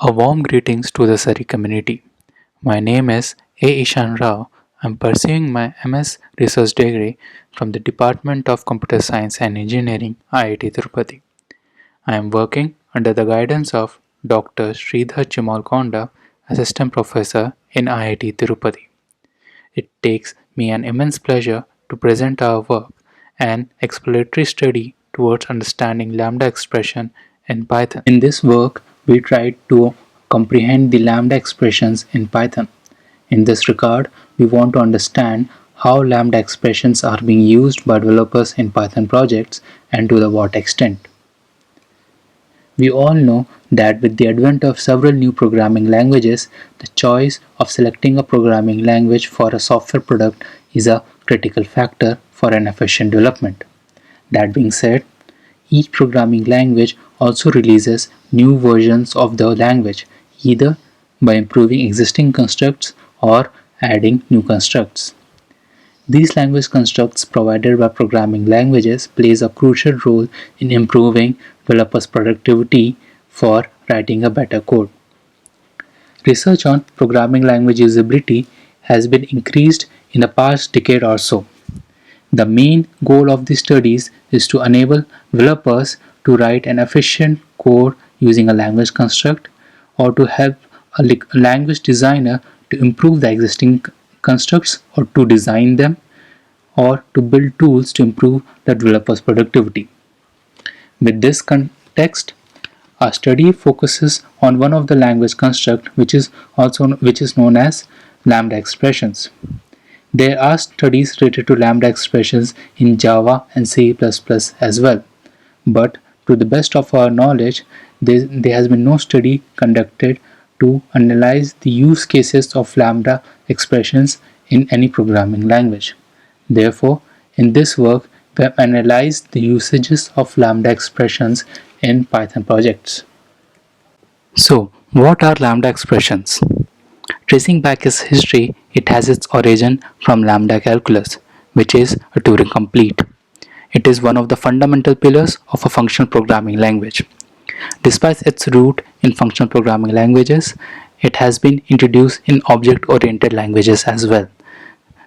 A warm greetings to the Surrey community. My name is A. Ishan Rao. I'm pursuing my MS Research degree from the Department of Computer Science and Engineering, IIT Tirupati. I am working under the guidance of Dr. Sridhar Chimalkonda, Assistant Professor in IIT Tirupati. It takes me an immense pleasure to present our work, an exploratory study towards understanding lambda expression in Python. In this work, we tried to comprehend the lambda expressions in Python. In this regard, we want to understand how lambda expressions are being used by developers in Python projects and to the what extent. We all know that with the advent of several new programming languages, the choice of selecting a programming language for a software product is a critical factor for an efficient development. That being said, each programming language also releases new versions of the language, either by improving existing constructs or adding new constructs. These language constructs provided by programming languages plays a crucial role in improving developers' productivity for writing a better code. Research on programming language usability has been increased in the past decade or so. The main goal of these studies is to enable developers to write an efficient code using a language construct or to help a language designer to improve the existing constructs or to design them or to build tools to improve the developer's productivity. With this context, our study focuses on one of the language construct which is known as lambda expressions. There are studies related to lambda expressions in Java and C++ as well, but to the best of our knowledge, there has been no study conducted to analyze the use cases of lambda expressions in any programming language. Therefore, in this work, we have analyzed the usages of lambda expressions in Python projects. So, what are lambda expressions? Tracing back its history, it has its origin from lambda calculus, which is a Turing complete. It is one of the fundamental pillars of a functional programming language. Despite its root in functional programming languages, it has been introduced in object-oriented languages as well,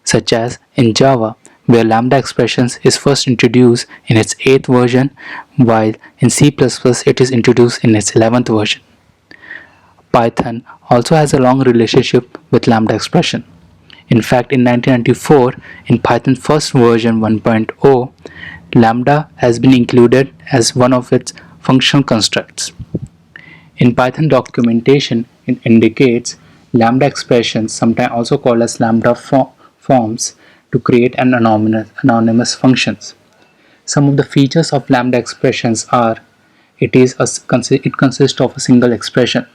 such as in Java, where lambda expressions is first introduced in its 8th version, while in C++ it is introduced in its 11th version. Python also has a long relationship with lambda expression. In fact, in 1994, in Python's first version 1.0, lambda has been included as one of its functional constructs. In Python documentation, it indicates lambda expressions, sometimes also called as lambda forms, to create an anonymous functions. Some of the features of lambda expressions are it consists of a single expression.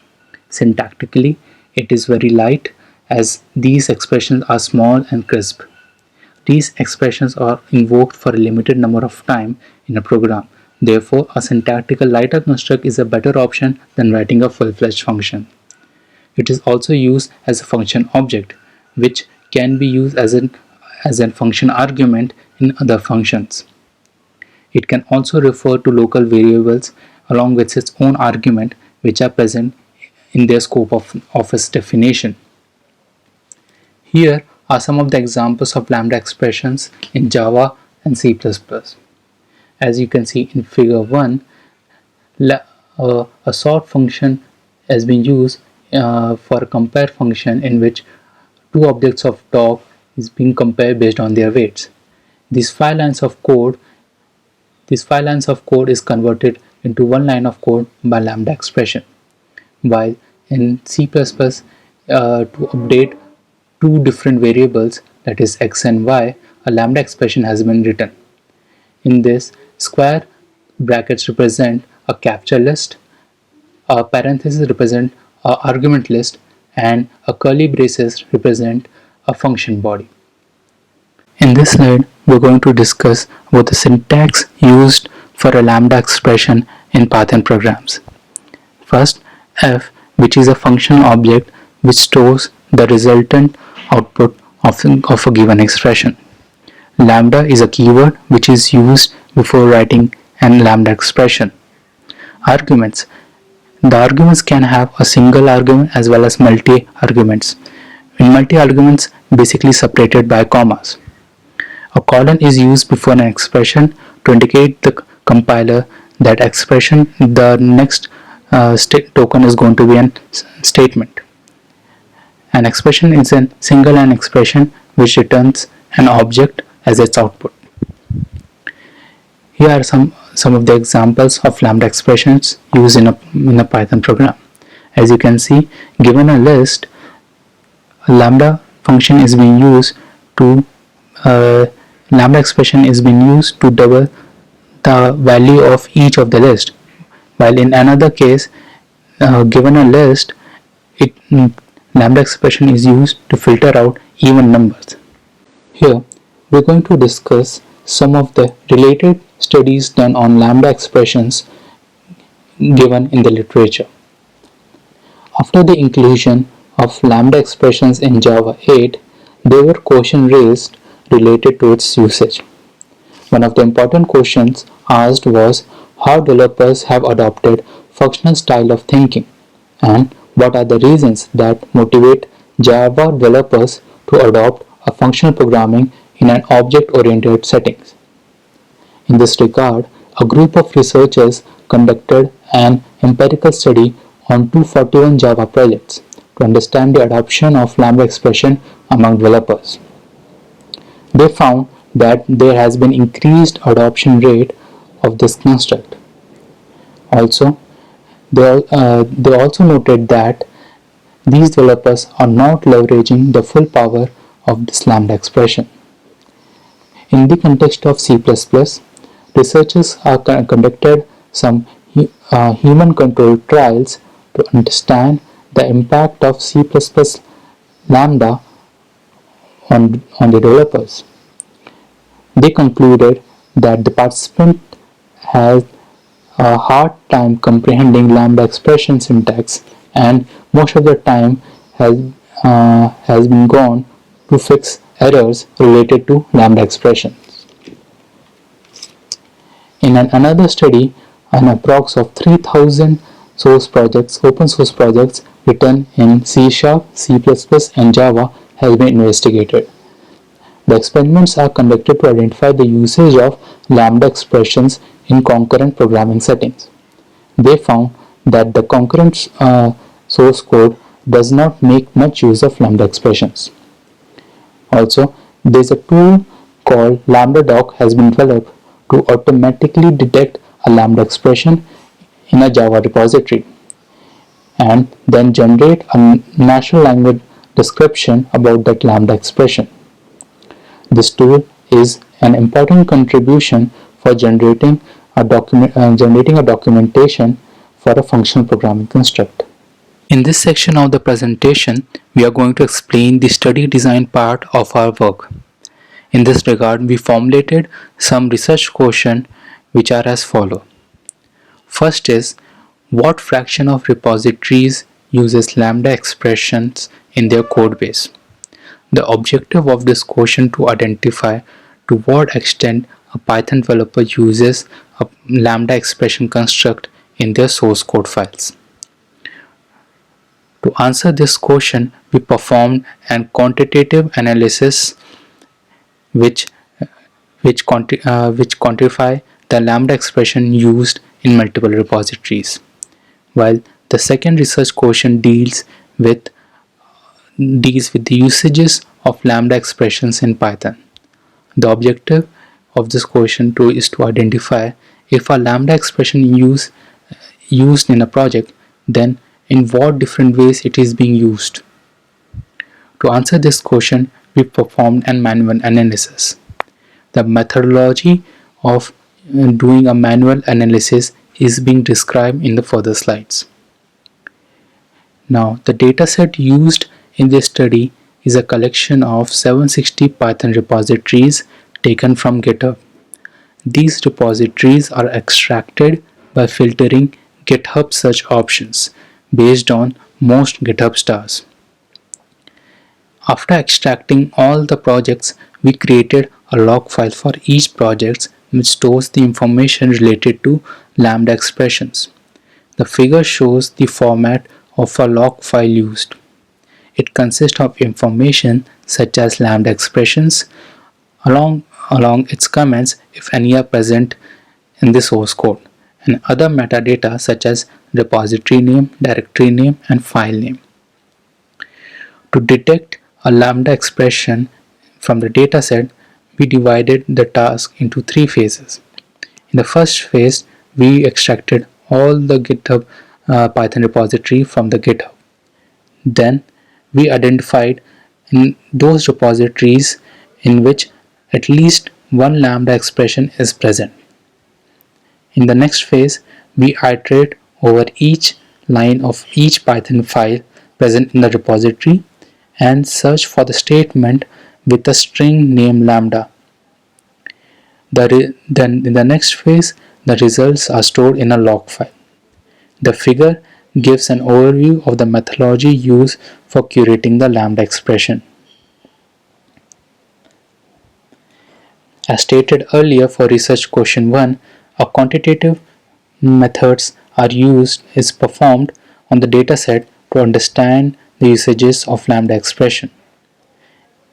Syntactically, it is very light as these expressions are small and crisp. These expressions are invoked for a limited number of time in a program. Therefore, a syntactical lighter construct is a better option than writing a full-fledged function. It is also used as a function object, which can be used as a function argument in other functions. It can also refer to local variables along with its own argument, which are present in their scope of its definition. Here are some of the examples of lambda expressions in Java and C++. As you can see in figure 1, a sort function has been used for a compare function in which two objects of dog is being compared based on their weights. These five lines of code is converted into one line of code by lambda expression, while in C++, to update two different variables, that is x and y, a lambda expression has been written. In this, square brackets represent a capture list, a parenthesis represent an argument list, and a curly braces represent a function body. In this slide, we're going to discuss about the syntax used for a lambda expression in Python programs. First, f, which is a functional object which stores the resultant output of a given expression. Lambda is a keyword which is used before writing an lambda expression. Arguments. The arguments can have a single argument as well as multi-arguments. In multi-arguments, basically separated by commas. A colon is used before an expression to indicate the compiler that expression the next token is going to be a statement. An expression is a single line expression which returns an object as its output. Here are some of the examples of lambda expressions used in a Python program. As you can see, given a list, a lambda function is being used to lambda expression is being used to double the value of each of the list, while in another case, given a list, lambda expression is used to filter out even numbers. Here we are going to discuss some of the related studies done on lambda expressions given in the literature. After the inclusion of lambda expressions in Java 8, there were questions raised related to its usage. One of the important questions asked was how developers have adopted functional style of thinking and what are the reasons that motivate Java developers to adopt a functional programming in an object-oriented settings. In this regard, a group of researchers conducted an empirical study on 241 Java projects to understand the adoption of lambda expression among developers. They found that there has been increased adoption rate of this construct. Also, they also noted that these developers are not leveraging the full power of this lambda expression. In the context of C++, researchers have conducted some human-controlled trials to understand the impact of C++ lambda on the developers. They concluded that the participant has a hard time comprehending lambda expression syntax and most of the time has been gone to fix errors related to lambda expressions. In another study, an approx of 3,000 open source projects written in C#, C++, and Java has been investigated. The experiments are conducted to identify the usage of lambda expressions in concurrent programming settings. They found that the concurrent source code does not make much use of lambda expressions. Also, there is a tool called LambdaDoc has been developed to automatically detect a lambda expression in a Java repository and then generate a natural language description about that lambda expression. This tool is an important contribution for generating a documentation for a functional programming construct. In this section of the presentation, we are going to explain the study design part of our work. In this regard, we formulated some research questions which are as follows. First is, what fraction of repositories uses lambda expressions in their code base? The objective of this question to identify to what extent a Python developer uses a lambda expression construct in their source code files. To answer this question, we performed a quantitative analysis which quantify the lambda expression used in multiple repositories, while the second research question deals with the usages of lambda expressions in Python. The objective of this question is to identify if a lambda expression used in a project, then in what different ways it is being used. To answer this question, we performed a manual analysis. The methodology of doing a manual analysis is being described in the further slides. Now, the dataset used in this study is a collection of 760 Python repositories taken from GitHub. These repositories are extracted by filtering GitHub search options based on most GitHub stars. After extracting all the projects, we created a log file for each project which stores the information related to lambda expressions. The figure shows the format of a log file used. It consists of information such as lambda expressions along, along its comments if any are present in the source code, and other metadata such as repository name, directory name, and file name. To detect a lambda expression from the dataset, we divided the task into three phases. In the first phase, we extracted all the GitHub Python repository from the GitHub. Then we identified in those repositories in which at least one lambda expression is present. In the next phase, we iterate over each line of each Python file present in the repository and search for the statement with a string name lambda. Then in the next phase, the results are stored in a log file. The figure gives an overview of the methodology used for curating the lambda expression. As stated earlier for research question 1, a quantitative methods are used is performed on the dataset to understand the usages of lambda expression.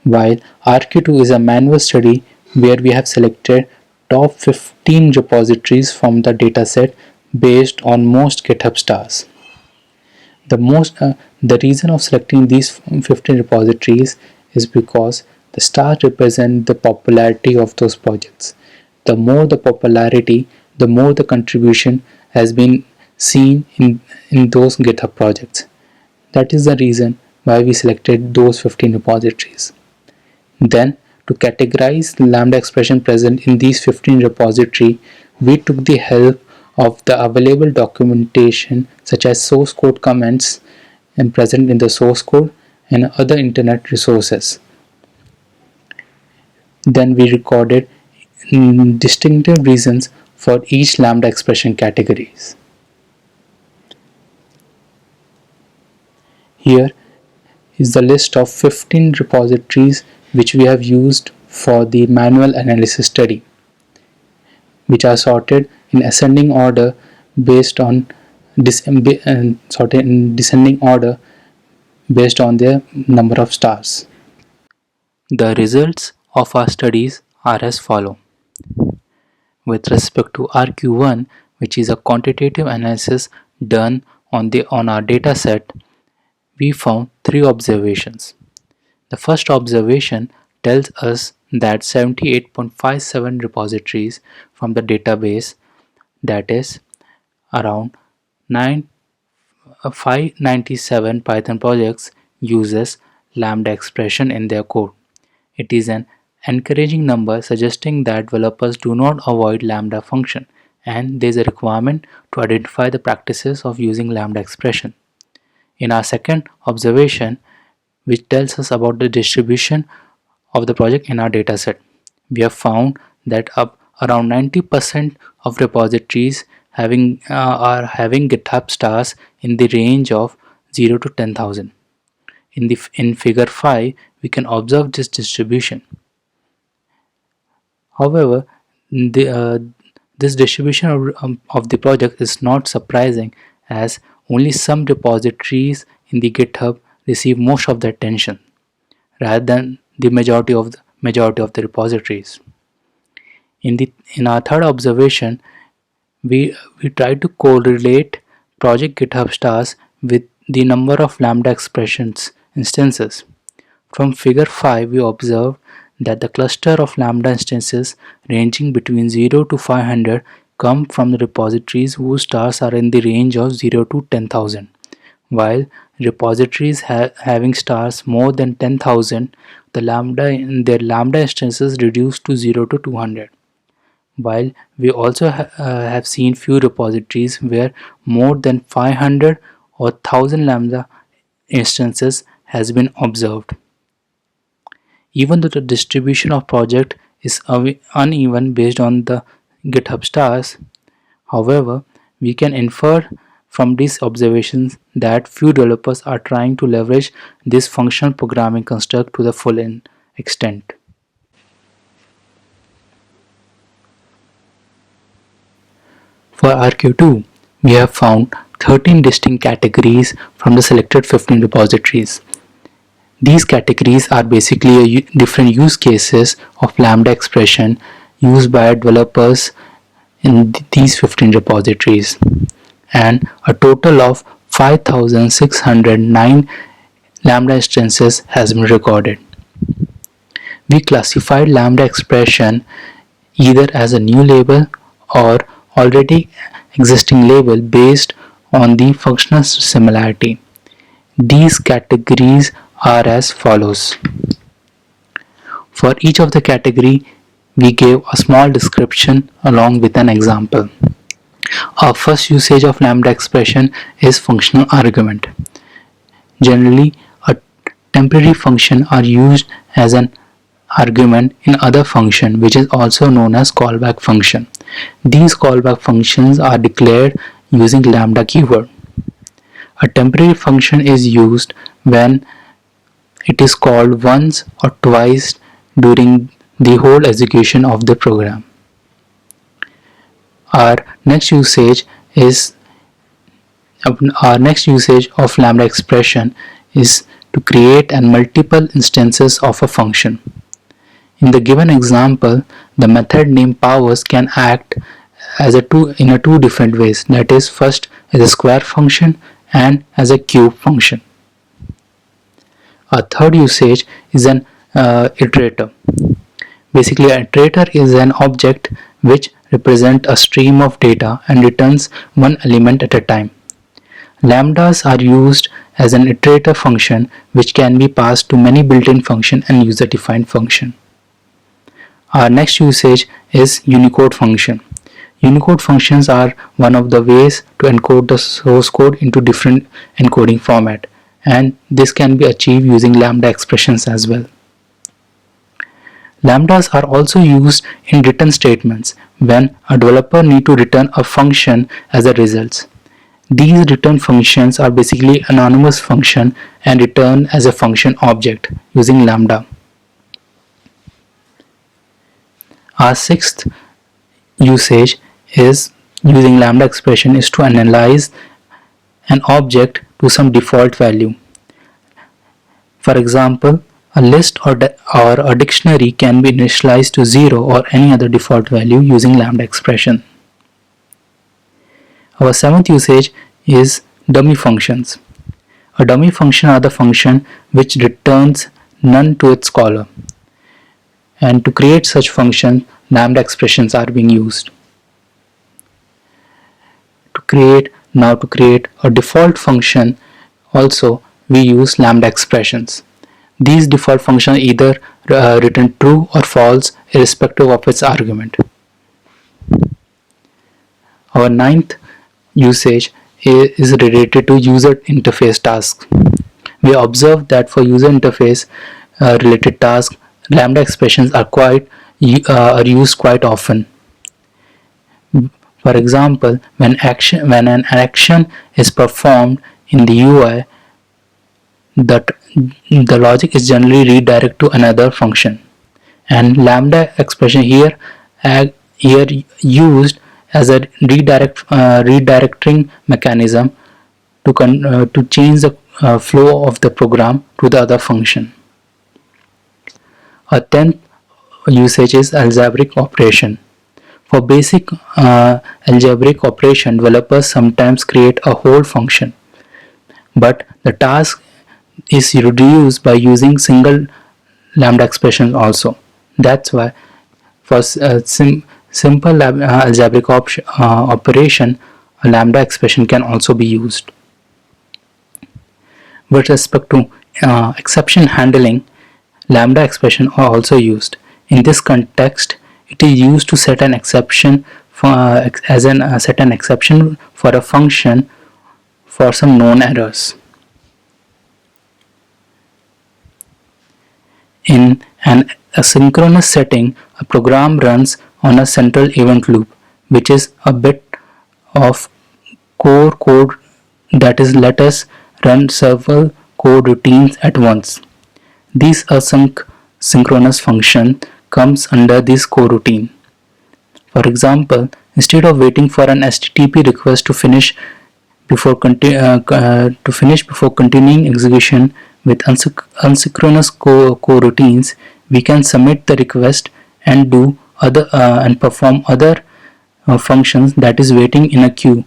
While RQ2 is a manual study where we have selected top 15 repositories from the dataset based on most GitHub stars. The reason of selecting these 15 repositories is because the stars represent the popularity of those projects. The more the popularity, the more the contribution has been seen in those GitHub projects. That is the reason why we selected those 15 repositories. Then, to categorize the lambda expression present in these 15 repositories, we took the help of the available documentation such as source code comments and present in the source code and other internet resources. Then we recorded distinctive reasons for each lambda expression categories. Here is the list of 15 repositories which we have used for the manual analysis study, which are sorted in ascending order based on sorted in descending order based on their number of stars. The results of our studies are as follow. With respect to RQ1, which is a quantitative analysis done on our data set, we found three observations. The first observation tells us that 78.57 repositories from the database, that is around 597 Python projects, uses lambda expression in their code. It is an encouraging number suggesting that developers do not avoid lambda function, and there is a requirement to identify the practices of using lambda expression. In our second observation, which tells us about the distribution of the project in our dataset, we have found that around 90% of repositories are having GitHub stars in the range of 0 to 10,000. In figure 5, we can observe this distribution. However, this distribution of the project is not surprising, as only some repositories in the GitHub receive most of the attention rather than the majority of the repositories. In our third observation, we try to correlate project GitHub stars with the number of lambda expressions instances. From figure 5, we observe that the cluster of lambda instances ranging between 0 to 500 come from the repositories whose stars are in the range of 0 to 10,000, while repositories having stars more than 10,000, their lambda instances reduce to 0 to 200. While we also have seen few repositories where more than 500 or 1000 lambda instances has been observed. Even though the distribution of project is uneven based on the GitHub stars, however, we can infer from these observations that few developers are trying to leverage this functional programming construct to the full extent. For RQ2, we have found 13 distinct categories from the selected 15 repositories. These categories are basically different use cases of Lambda expression used by developers in these 15 repositories, and a total of 5,609 Lambda instances has been recorded. We classified Lambda expression either as a new label or already existing label based on the functional similarity. These categories are as follows. For each of the category, we gave a small description along with an example. Our first usage of Lambda expression is functional argument. Generally, a temporary function are used as an argument in other function, which is also known as callback function. These callback functions are declared using Lambda keyword. A temporary function is used when it is called once or twice during the whole execution of the program. Our next usage of Lambda expression is to create and multiple instances of a function. In the given example, the method name powers can act in two different ways, that is, first as a square function and as a cube function. Our third usage is an iterator. Basically, an iterator is an object which represents a stream of data and returns one element at a time. Lambdas are used as an iterator function which can be passed to many built-in function and user-defined function. Our next usage is Unicode function. Unicode functions are one of the ways to encode the source code into different encoding format, and this can be achieved using Lambda expressions as well. Lambdas are also used in return statements when a developer needs to return a function as a result. These return functions are basically anonymous function and return as a function object using Lambda. Our sixth usage is using Lambda expression is to analyze an object to some default value. For example, a list or a dictionary can be initialized to 0 or any other default value using Lambda expression. Our seventh usage is dummy functions. A dummy function are the function which returns none to its caller. And to create such function, Lambda expressions are being used. To create a default function, also we use Lambda expressions. These default functions either return true or false irrespective of its argument. Our ninth usage is related to user interface tasks. We observe that for user interface related tasks, Lambda expressions are used quite often. For example, when an action is performed in the UI, the logic is generally redirected to another function, and Lambda expression here used as a redirecting mechanism to change the flow of the program to the other function. A tenth usage is algebraic operation. For basic algebraic operation, developers sometimes create a whole function, but the task is reduced by using single Lambda expression also. That's why for simple algebraic operation, a Lambda expression can also be used. With respect to exception handling, Lambda expression are also used. In this context, it is used to set an exception for a function for some known errors. In an asynchronous setting, a program runs on a central event loop, which is a bit of core code that is let us run several code routines at once. This asynchronous function comes under this coroutine. For example, instead of waiting for an HTTP request to finish To finish before continuing execution with asynchronous coroutines, we can submit the request and do other and perform other functions that is waiting in a queue.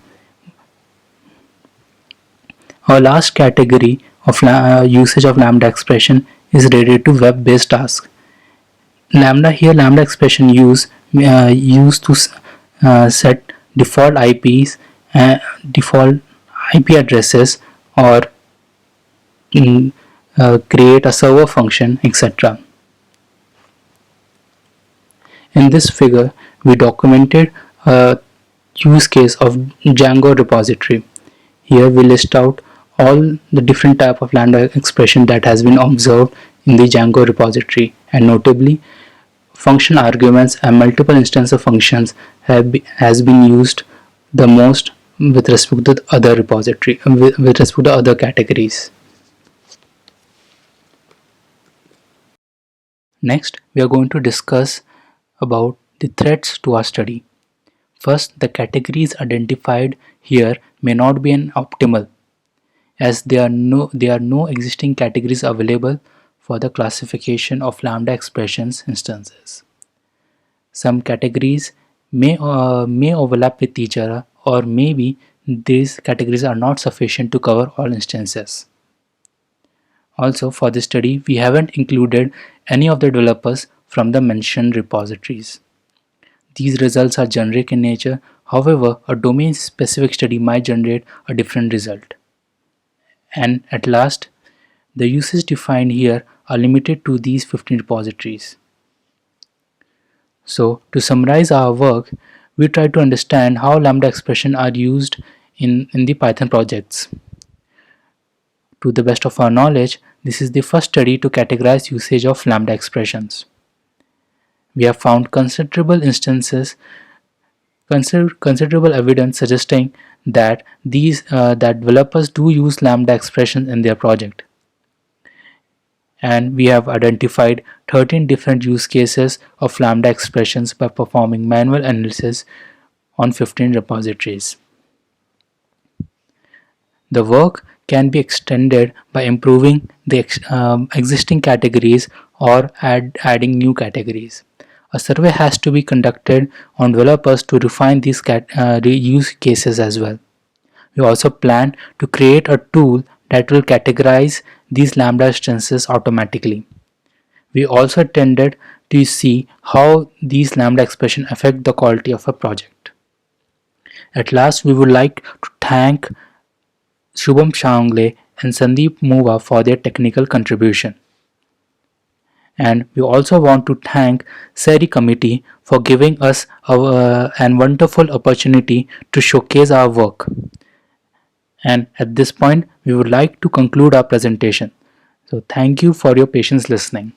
Our last category of usage of Lambda expression is related to web-based tasks. Lambda expression used to set default IPs, default IP addresses, or create a server function, etc. In this figure, we documented a use case of Django repository. Here we list out all the different type of Lambda expression that has been observed in the Django repository, and notably function arguments and multiple instance of functions has been used the most with respect to the other repository, with respect to other categories. Next, we are going to discuss about the threats to our study. First, the categories identified here may not be an optimal, as there are no existing categories available for the classification of Lambda expressions instances. Some categories may overlap with each other, or maybe these categories are not sufficient to cover all instances. Also, for this study, we haven't included any of the developers from the mentioned repositories. These results are generic in nature, however, a domain-specific study might generate a different result. And at last, the uses defined here are limited to these 15 repositories. So, to summarize our work, we try to understand how Lambda expressions are used in the Python projects. To the best of our knowledge, this is the first study to categorize usage of Lambda expressions. We have found considerable evidence suggesting that that developers do use Lambda expressions in their project. And we have identified 13 different use cases of Lambda expressions by performing manual analysis on 15 repositories. The work can be extended by improving the existing categories or adding new categories. A survey has to be conducted on developers to refine these use cases as well. We also plan to create a tool that will categorize these Lambda instances automatically. We also intended to see how these Lambda expressions affect the quality of a project. At last, we would like to thank Shubham Shangle and Sandeep Muva for their technical contribution. And we also want to thank SERI committee for giving us a wonderful opportunity to showcase our work. And at this point, we would like to conclude our presentation. So thank you for your patience listening.